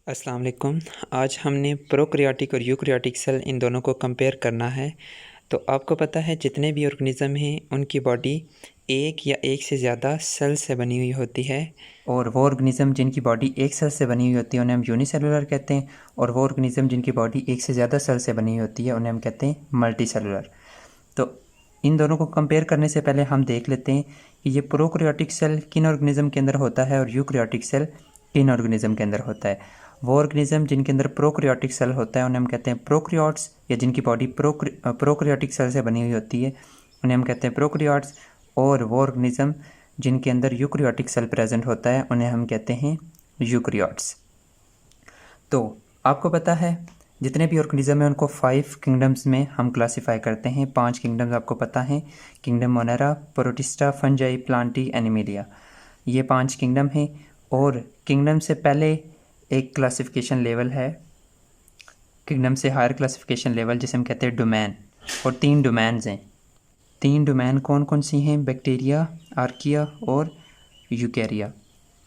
अस्सलाम वालेकुम। आज हमने प्रोकैरियोटिक और यूकैरियोटिक सेल इन दोनों को कंपेयर करना है। तो आपको पता है जितने भी ऑर्गेनिज़म हैं उनकी बॉडी एक या एक से ज़्यादा सेल से बनी हुई होती है, और वो ऑर्गेनिज़म जिनकी बॉडी एक सेल से बनी हुई होती है उन्हें हम यूनिसेलुलर कहते हैं। और वो ऑर्गेनिज़म जिनकी बॉडी एक से ज़्यादा सेल से बनी हुई होती है उन्हें हम कहते हैं मल्टीसेलुलर। तो इन दोनों को कंपेयर करने से पहले हम देख लेते हैं कि ये प्रोकैरियोटिक सेल किन ऑर्गेनिज़म के अंदर होता है और यूकैरियोटिक सेल किन ऑर्गेनिज़म के अंदर होता है। वो ऑर्गेनिज़म जिनके अंदर प्रोकैरियोटिक सेल होता है उन्हें हम कहते हैं प्रोकैरियोट्स, या जिनकी बॉडी प्रोकैरियोटिक सेल से बनी हुई होती है उन्हें हम कहते हैं प्रोकैरियोट्स। और वो ऑर्गेनिज़म जिनके अंदर यूकैरियोटिक सेल प्रेजेंट होता है उन्हें हम कहते हैं यूकैरियोट्स। तो आपको पता है जितने भी ऑर्गेनिज्म हैं उनको 5 किंगडम्स में हम क्लासिफाई करते हैं। 5 किंगडम्स आपको पता हैं, kingdom Monera, protista, fungi, Plantae, Animalia. ये 5 किंगडम हैं। और किंगडम से पहले एक क्लासिफिकेशन लेवल है, किंगडम से हायर क्लासिफिकेशन लेवल, जिसे हम कहते हैं डोमेन। और 3 डोमेन्स हैं। 3 डोमेन कौन कौन सी हैं? बैक्टीरिया, आर्किया और यूकैरिया।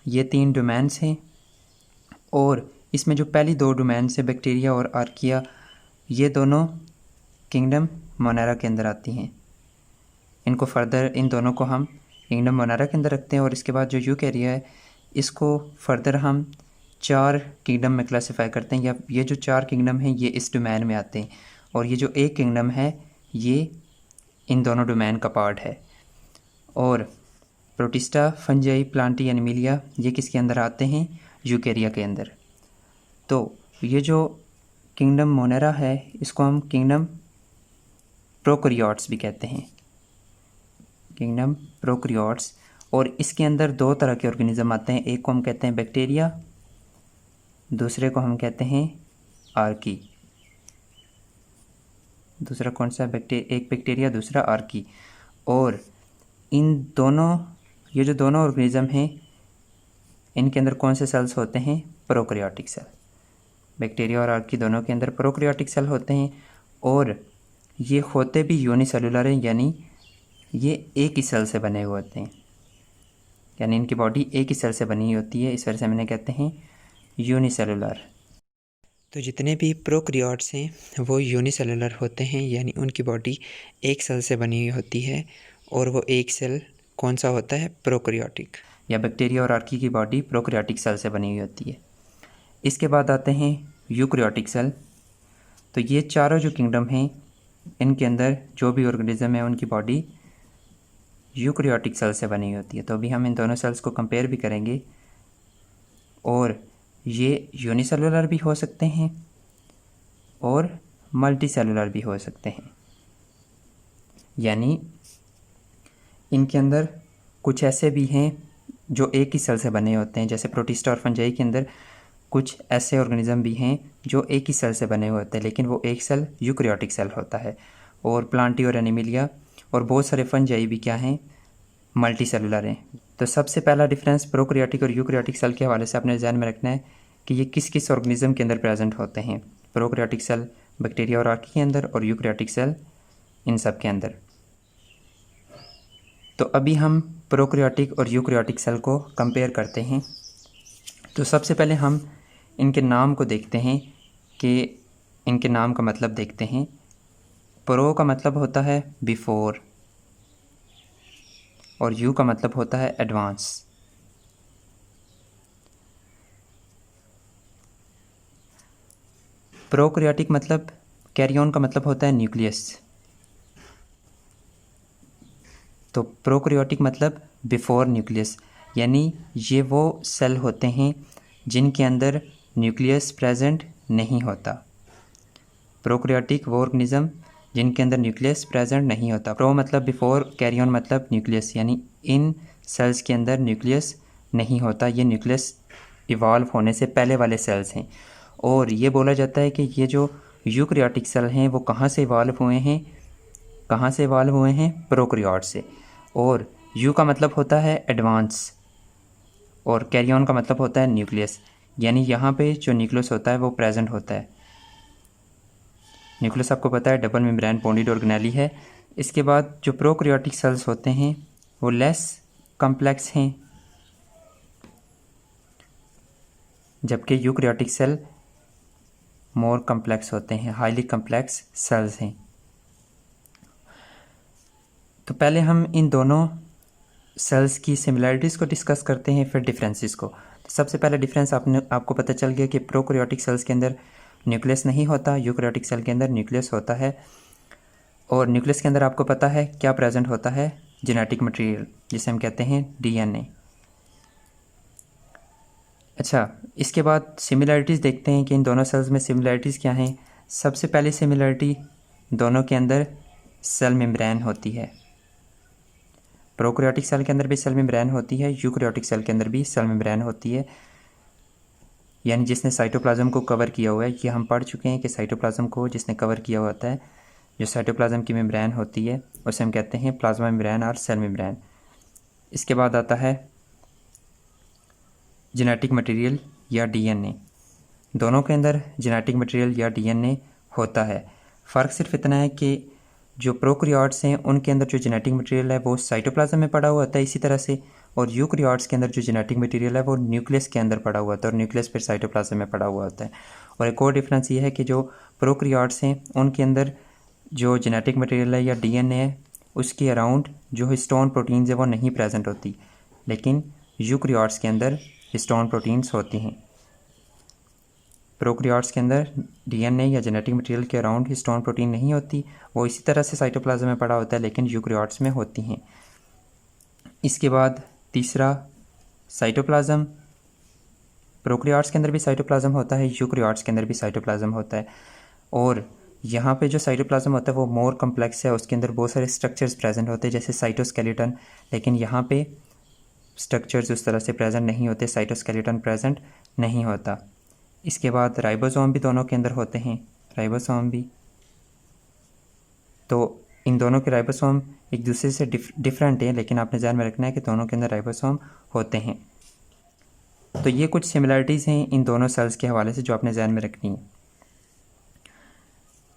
ये 3 डोमेन्स हैं। और इसमें जो पहली 2 डोमेन्स है बैक्टीरिया और आर्किया, ये दोनों किंगडम मोनेरा के अंदर आती हैं। इनको फर्दर इन दोनों को हम किंगडम मोनेरा के अंदर रखते हैं। और इसके बाद जो यूकैरिया है इसको फर्दर हम 4 किंगडम में क्लासिफाई करते हैं, या ये जो 4 किंगडम हैं ये इस डोमेन में आते हैं। और ये जो एक किंगडम है ये इन दोनों डोमेन का पार्ट है। और प्रोटिस्टा, फंजाई, प्लांटी, एनिमिलिया ये किसके अंदर आते हैं? यूकैरिया के अंदर। तो ये जो किंगडम मोनेरा है इसको हम किंगडम प्रोकैरियोट्स भी कहते हैं, किंगडम प्रोकैरियोट्स। और इसके अंदर 2 तरह के ऑर्गेनिज्म आते हैं, एक को हम कहते हैं बैक्टीरिया, दूसरे को हम कहते हैं आर्की। दूसरा कौन सा? एक बैक्टीरिया, दूसरा आर्की। और इन दोनों, ये जो दोनों ऑर्गेनिज्म हैं इनके अंदर कौन से सेल्स होते हैं? Prokaryotic cell. बैक्टीरिया और आर्की दोनों के अंदर प्रोकैरियोटिक सेल होते हैं। और ये होते भी यूनिसेलुलर हैं, यानी ये एक ही सेल से बने हुए होते हैं, यानी इनकी बॉडी एक ही सेल से बनी हुई होती है। इस वजह से हम इन्हें कहते हैं यूनिसेलुलर। तो जितने भी प्रोकैरियोट्स हैं वो यूनिसेलुलर होते हैं, यानी उनकी बॉडी एक सेल से बनी हुई होती है। और वो एक सेल कौन सा होता है? प्रोकैरियोटिक। या बैक्टीरिया और आर्की की बॉडी प्रोकैरियोटिक सेल से बनी हुई होती है। इसके बाद आते हैं यूकैरियोटिक सेल। तो ये चारों जो किंगडम हैं इनके अंदर जो भी ऑर्गेनिज्म है उनकी बॉडी यूकैरियोटिक सेल से बनी हुई होती है। तो अभी हम इन दोनों सेल्स को कंपेयर भी करेंगे। और ये यूनिसेलुलर भी हो सकते हैं और मल्टीसेलुलर भी हो सकते हैं, यानी इनके अंदर कुछ ऐसे भी हैं जो एक ही सेल से बने होते हैं, जैसे प्रोटिस्टा और फंजाई के अंदर कुछ ऐसे ऑर्गेनिज्म भी हैं जो एक ही सेल से बने हुए होते हैं, लेकिन वो एक सेल यूकैरियोटिक सेल होता है। और प्लांटी और एनिमिलिया और बहुत सारे फंजाई भी क्या हैं? मल्टी सेलुलर हैं। तो सबसे पहला डिफरेंस प्रोकैरियोटिक और यूकैरियोटिक सेल के हवाले से अपने ध्यान में रखना है कि ये किस किस ऑर्गेनिज्म के अंदर प्रेजेंट होते हैं। प्रोकैरियोटिक सेल बैक्टीरिया और आर्की के अंदर, और यूकैरियोटिक सेल इन सब के अंदर। तो अभी हम प्रोकैरियोटिक और यूकैरियोटिक सेल को कंपेयर करते हैं। तो सबसे पहले हम इनके नाम को देखते हैं कि इनके नाम का मतलब देखते हैं। प्रो का मतलब होता है बिफोर, और यू का मतलब होता है एडवांस। प्रोकैरियोटिक मतलब, कैरियन का मतलब होता है न्यूक्लियस। तो प्रोकैरियोटिक मतलब बिफोर न्यूक्लियस, यानी ये वो सेल होते हैं जिनके अंदर न्यूक्लियस प्रेजेंट नहीं होता। प्रोकैरियोटिक वो ऑर्गेनिज्म जिनके अंदर न्यूक्लियस प्रेजेंट नहीं होता। प्रो मतलब बिफोर, कैरियन मतलब न्यूक्लियस, यानी इन सेल्स के अंदर न्यूक्लियस नहीं होता। ये न्यूक्लियस इवॉल्व होने से पहले वाले सेल्स हैं। और ये बोला जाता है कि ये जो यूकैरियोटिक सेल हैं वो कहाँ से इवॉल्व हुए हैं? कहाँ से इवॉल्व हुए हैं? प्रोकैरियोट से। और यू का मतलब होता है एडवांस, और कैरियन का मतलब होता है न्यूक्लियस, यानी यहाँ पे जो न्यूक्लियस होता है वो प्रेजेंट होता है। न्यूक्लियस आपको पता है डबल मेम्ब्रेन बॉन्डेड ऑर्गेनेली है। इसके बाद जो प्रोकैरियोटिक सेल्स होते हैं वो लेस कॉम्प्लेक्स हैं, जबकि यूकैरियोटिक सेल मोर कम्प्लेक्स होते हैं, हाईली कम्प्लेक्स सेल्स हैं। तो पहले हम इन दोनों सेल्स की सिमिलरिटीज़ को डिस्कस करते हैं, फिर डिफरेंसेस को। तो सबसे पहले डिफरेंस आपको पता चल गया कि प्रोकैरियोटिक सेल्स के अंदर न्यूक्लियस नहीं होता, यूकैरियोटिक सेल के अंदर न्यूक्लियस होता है। और न्यूक्लियस के अंदर आपको पता है क्या प्रेजेंट होता है, जेनेटिक मटेरियल, जिसे हम कहते हैं डीएनए। अच्छा, इसके बाद सिमिलरिटीज़ देखते हैं कि इन दोनों सेल्स में सिमिलरिटीज़ क्या हैं। सबसे पहली सिमिलरिटी, दोनों के अंदर सेल मेम्ब्रेन होती है। प्रोकैरियोटिक सेल के अंदर भी सेल मेम्ब्रेन होती है, यूकैरियोटिक सेल के अंदर भी सेल मेम्ब्रेन होती है, यानी जिसने साइटोप्लाज्म को कवर किया हुआ है। ये हम पढ़ चुके हैं कि साइटोप्लाज्म को जिसने कवर किया हुआ होता है, जो साइटोप्लाज्म की मेम्ब्रेन होती है, उसे हम कहते हैं प्लाज्मा मेम्ब्रेन और सेल मेम्ब्रेन। इसके बाद आता है जेनेटिक मटेरियल या डीएनए। दोनों के अंदर जेनेटिक मटेरियल या डीएनए होता है। फ़र्क सिर्फ इतना है कि जो प्रोकैरियोट्स हैं उनके अंदर जो जेनेटिक मटेरियल है वो साइटोप्लाज्म में पड़ा हुआ होता है इसी तरह से, और यूकैरियोट्स के अंदर जो जेनेटिक मटेरियल है वो न्यूक्लियस के अंदर पड़ा हुआ होता है, और न्यूक्लियस फिर साइटोप्लाज्म में पड़ा हुआ होता है। और एक और डिफरेंस ये है कि जो प्रोकैरियोट्स हैं उनके अंदर जो जेनेटिक मटेरियल है या डीएनए है, उसके अराउंड जो हिस्टोन प्रोटीन्स है वो नहीं प्रेजेंट होती, लेकिन यूकैरियोट्स के अंदर हिस्टोन प्रोटीन्स होती हैं। प्रोकैरियोट्स के अंदर डीएनए या जेनेटिक मटेरियल के अराउंड हिस्टोन प्रोटीन नहीं होती, वो इसी तरह से साइटोप्लाज्म में पड़ा होता है, लेकिन यूकैरियोट्स में होती हैं। इसके बाद तीसरा, साइटोप्लाज्म। प्रोकैरियोट्स के अंदर भी साइटोप्लाज्म होता है, यूकैरियोट्स के अंदर भी साइटोप्लाज्म होता है। और यहाँ पे जो साइटोप्लाज्म होता है वो मोर कम्प्लेक्स है, उसके अंदर बहुत सारे स्ट्रक्चर्स प्रेजेंट होते हैं जैसे साइटोस्केलेटन, लेकिन यहाँ पे स्ट्रक्चर्स उस तरह से प्रेजेंट नहीं होते, साइटोस्केलेटन प्रेजेंट नहीं होता। इसके बाद राइबोसोम भी दोनों के अंदर होते हैं, राइबोसोम भी। तो इन दोनों के राइबोसोम एक दूसरे से डिफरेंट हैं, लेकिन आपने ध्यान में रखना है कि दोनों के अंदर राइबोसोम होते हैं। तो ये कुछ सिमिलरिटीज़ हैं इन दोनों सेल्स के हवाले से जो आपने ध्यान में रखनी है।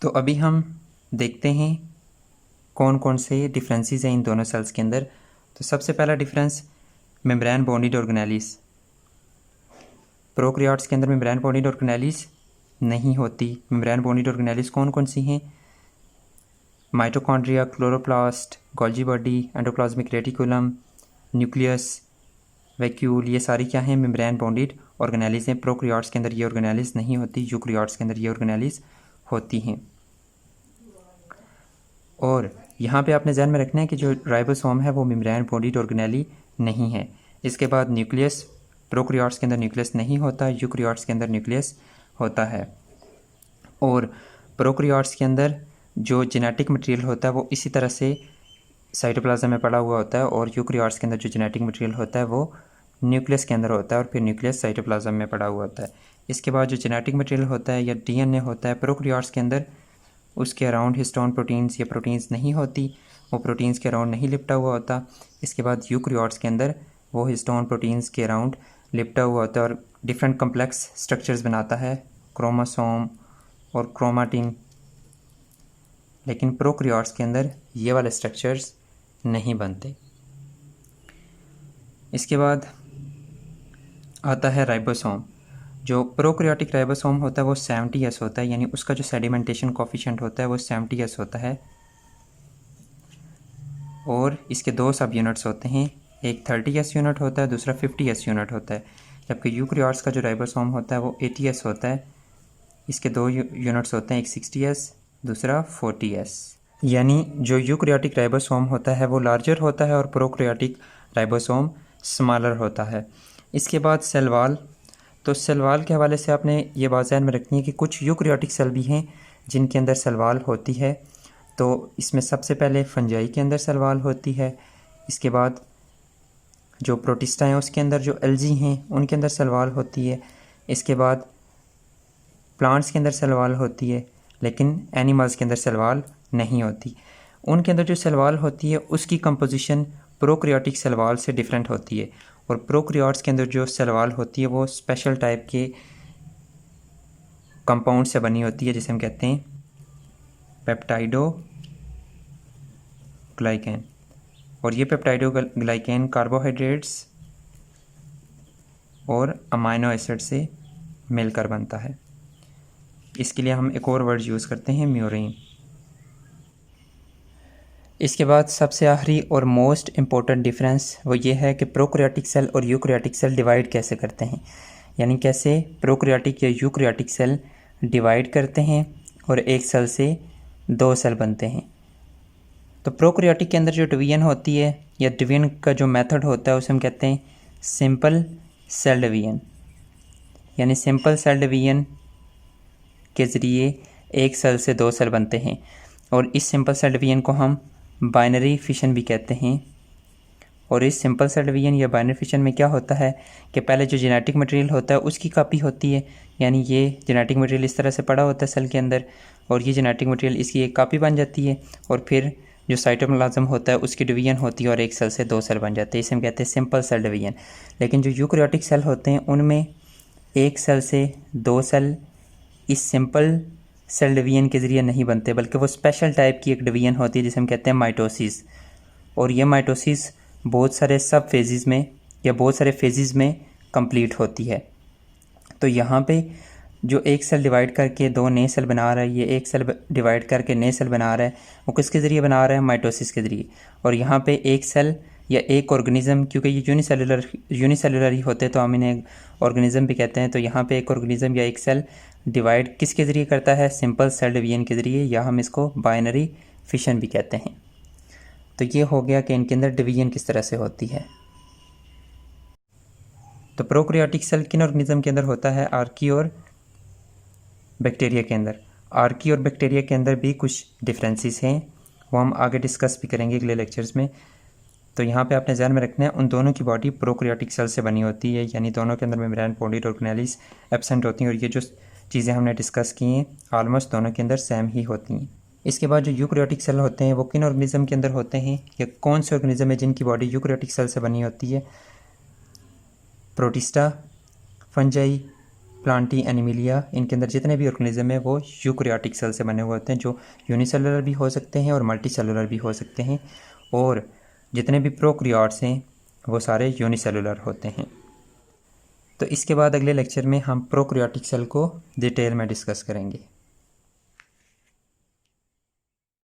तो अभी हम देखते हैं कौन कौन से डिफरेंसेस हैं इन दोनों सेल्स के अंदर। तो सबसे पहला difference, membrane bonded organelles. Prokaryotes के अंदर मेम्ब्रेन बॉन्डेड ऑर्गेनेलिस नहीं होती। मेम्ब्रेन बॉन्डेड ऑर्गेनेलिस कौन कौन सी हैं? Mitochondria, chloroplast, Golgi body, endoplasmic reticulum, nucleus, vacuole, ये सारी क्या हैं? मेम्ब्रेन बॉन्डेड ऑर्गेनेलिस हैं। प्रोकैरियोट्स के अंदर ये ऑर्गेनेलिस नहीं होती, यूकैरियोट्स के अंदर ये ऑर्गेनेलिस होती हैं। और यहाँ पे आपने ध्यान में रखना है कि जो राइबोसोम है वो मेम्ब्रेन बॉन्डेड ऑर्गेनेली नहीं है। इसके बाद न्यूक्लियस, प्रोकैरियोट्स के अंदर न्यूक्लियस नहीं होता, यूकैरियोट्स के अंदर न्यूक्लियस होता है। और प्रोकैरियोट्स के अंदर जो जेनेटिक मटेरियल होता है वो इसी तरह से साइटोप्लाज्म में पड़ा हुआ होता है, और यूकैरियोट्स के अंदर जो जेनेटिक मटेरियल होता है वो न्यूक्लियस के अंदर होता है, और फिर न्यूक्लियस साइटोप्लाज्म में पड़ा हुआ होता है। इसके बाद जो जेनेटिक मटेरियल होता है या डीएनए होता है प्रोकैरियोट्स के अंदर, उसके अराउंड हिस्टोन प्रोटीन्स या प्रोटीन्स नहीं होती, वो प्रोटीन्स के अराउंड नहीं लिपटा हुआ होता। इसके बाद यूकैरियोट्स के अंदर वो हिस्टोन प्रोटीन्स के अराउंड लिपटा हुआ होता है और डिफरेंट कम्प्लेक्स स्ट्रक्चर्स बनाता है, क्रोमोसोम और क्रोमाटिन। लेकिन प्रोकैरियोट्स के अंदर ये वाले स्ट्रक्चर्स नहीं बनते। इसके बाद आता है राइबोसोम। जो प्रोकैरियोटिक राइबोसोम होता है वो 70S होता है, यानी उसका जो सेडिमेंटेशन कोफिशिएंट होता है वो 70S होता है। और इसके दो सब यूनिट्स होते हैं, एक 30S यूनिट होता है, दूसरा 50S यूनिट होता है। जबकि यूकैरियोट्स का जो राइबोसोम होता है वो 80S होता है। इसके दो यूनिट्स होते हैं, एक 60S, दूसरा 40S। यानी जो यूकैरियोटिक राइबोसोम होता है वो लार्जर होता है और प्रोकैरियोटिक राइबोसोम स्मॉलर होता है। इसके बाद सेल वॉल। तो सेल वॉल के हवाले से आपने ये बात ध्यान में रखनी है कि कुछ यूकैरियोटिक सेल भी हैं जिनके अंदर सेल वॉल होती है। तो इसमें सबसे पहले फंजाई के अंदर सेल वॉल होती है। इसके बाद जो प्रोटिस्टा हैं उसके अंदर, जो एल्गी हैं उनके अंदर सेल वॉल होती है। इसके बाद प्लांट्स के अंदर सेल वॉल होती है, लेकिन एनिमल्स के अंदर सेल वॉल नहीं होती। उनके अंदर जो सेल वॉल होती है उसकी कंपोजिशन प्रोकैरियोटिक सेल वॉल से डिफरेंट होती है। और प्रोकैरियोट्स के अंदर जो सेल वॉल होती है वो स्पेशल टाइप के कंपाउंड से बनी होती है, जिसे हम कहते हैं पेप्टाइडोग्लाइकैन। और ये पेप्टाइडोग्लाइकैन कार्बोहाइड्रेट्स और अमाइनो एसिड से मिलकर बनता है। इसके लिए हम एक और वर्ड यूज़ करते हैं, म्यूरिन। इसके बाद सबसे आखिरी और मोस्ट इम्पोर्टेंट डिफरेंस वो ये है कि प्रोकैरियोटिक सेल और यूकैरियोटिक सेल डिवाइड कैसे करते हैं, यानी कैसे प्रोकैरियोटिक या यूकैरियोटिक सेल डिवाइड करते हैं और एक सेल से 2 सेल बनते हैं। तो प्रोकैरियोटिक के अंदर जो डिवीजन होती है या डिवीजन का जो मेथड होता है उसे हम कहते हैं सिंपल सेल डिवीजन, यानी सिंपल सेल डिवीजन के ज़रिए एक सेल से 2 सेल बनते हैं। और इस सिंपल सेल डिवीजन को हम बाइनरी फिशन भी कहते हैं। और इस सिंपल सेल डिवीजन या बाइनरी फिशन में क्या होता है कि पहले जो जेनेटिक मटेरियल होता है उसकी कॉपी होती है, यानी ये जेनेटिक मटेरियल इस तरह से पड़ा होता है सेल के अंदर और ये जेनेटिक मटेरियल इसकी एक कॉपी बन जाती है और फिर जो साइटोप्लाज्म होता है उसकी डिवीजन होती है और एक सेल से 2 सेल बन जाते हैं। इसे हम कहते हैं सिंपल सेल डिवीजन। लेकिन जो यूकैरियोटिक सेल होते हैं उनमें एक सेल से 2 सेल इस सिंपल सेल डिवीजन के ज़रिए नहीं बनते, बल्कि वो स्पेशल टाइप की एक डिवीजन होती है जिसे हम कहते हैं माइटोसिस। और ये माइटोसिस बहुत सारे सब फेजेस में या बहुत सारे फेजेस में कंप्लीट होती है। तो यहाँ पे जो एक सेल डिवाइड करके 2 नए सेल बना रहा है, ये एक सेल डिवाइड करके नए सेल बना रहा है, वो किसके ज़रिए बना रहा है? माइटोसिस के ज़रिए। और यहाँ पे एक सेल या एक ऑर्गेनिज़म, क्योंकि ये यूनिसेलुलर ही होते हैं तो हम इन्हें ऑर्गेनिज़म भी कहते हैं। तो यहाँ पे एक ऑर्गेनिज़म या एक सेल डिवाइड किसके ज़रिए करता है? सिंपल सेल डिवीजन के ज़रिए, या हम इसको बाइनरी फिशन भी कहते हैं। तो ये हो गया कि इनके अंदर डिवीजन किस तरह से होती है। तो प्रोकैरियोटिक सेल किन ऑर्गेनिज़म के अंदर होता है? आर्की और बैक्टीरिया के अंदर। आर्की और बैक्टीरिया के अंदर भी कुछ डिफरेंसेस हैं, वो हम आगे डिस्कस भी करेंगे अगले लेक्चर्स में। तो यहाँ पे आपने ध्यान में रखना है उन दोनों की बॉडी प्रोकैरियोटिक सेल से बनी होती है, यानी दोनों के अंदर मेम्ब्रेन, पॉली ऑर्गेनेलिस एब्सेंट होती हैं। और ये जो चीज़ें हमने डिस्कस की हैं ऑलमोस्ट दोनों के अंदर सेम ही होती हैं। इसके बाद जो यूकैरियोटिक सेल होते हैं वो किन ऑर्गेनिज़म के अंदर होते हैं, या कौन से ऑर्गेनिज़म है जिनकी बॉडी यूकैरियोटिक सेल से बनी होती है? प्रोटिस्टा, फंजाई, प्लांटी, एनिमिलिया, इनके अंदर जितने भी ऑर्गेनिज़म है वो यूकैरियोटिक सेल से बने हुए होते हैं, जो यूनिसेलुलर भी हो सकते हैं और मल्टीसेलुलर भी हो सकते हैं। और जितने भी प्रोकैरियोट्स हैं वो सारे यूनिसेलुलर होते हैं। तो इसके बाद अगले लेक्चर में हम प्रोकैरियोटिक सेल को डिटेल में डिस्कस करेंगे।